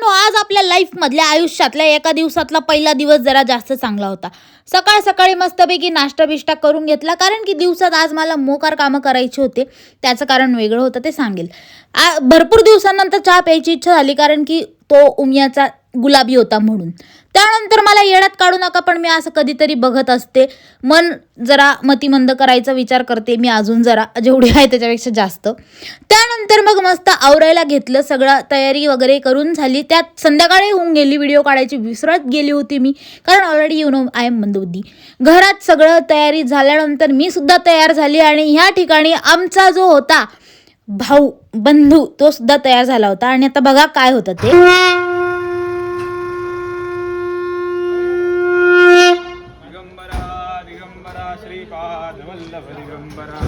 मित्रांनो, आज आपल्या लाईफमधल्या आयुष्यातल्या एका दिवसातला पहिला दिवस जरा जास्त चांगला होता. सकाळ सकाळी मस्तपैकी नाश्ता बिष्टा करून घेतला, कारण की दिवसात आज मला मोकार कामं करायची होते. त्याचं कारण वेगळं होतं, ते सांगेल. भरपूर दिवसांनंतर चहा प्यायची इच्छा झाली, कारण की तो उमियाचा गुलाबी होता म्हणून. त्यानंतर मला येड्यात काढू नका, पण मी असं कधीतरी बघत असते. मन जरा मतिमंद करायचा विचार करते मी, अजून जरा जेवढी आहे त्याच्यापेक्षा जास्त. त्यानंतर मग मस्त आवरायला घेतलं, सगळं तयारी वगैरे करून झाली. त्यात संध्याकाळी होऊन गेली, व्हिडिओ काढायची विसरत गेली होती मी, कारण ऑलरेडी आय एम मंदबुद्धी. घरात सगळं तयारी झाल्यानंतर मी सुद्धा तयार झाली, आणि ह्या ठिकाणी आमचा जो होता भाऊ बंधू तो सुद्धा तयार झाला होता. आणि आता बघा काय होतं ते. श्रीपाद वल्लभ दिगंबरा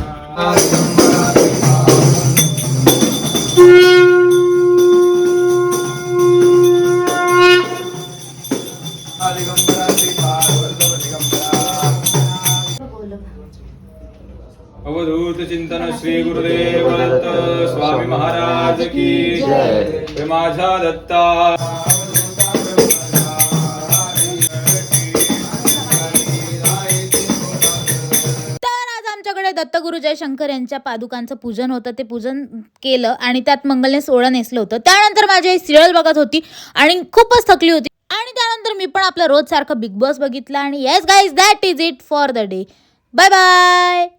अवधूत चिंतन श्री गुरुदेव दत्त स्वामी महाराज की जय. माझा दत्ता दत्तगुरु जयशंकर यांच्या पादुकांचं पूजन होतं. ते पूजन केलं आणि त्यात मंगलने सोळं नेसलं होतं. त्यानंतर माझी आई सिरियल बघत होती आणि खूपच थकली होती. आणि त्यानंतर मी पण आपलं रोज सारखं बिग बॉस बघितलं. आणि yes guys, that is it for the day. Bye bye.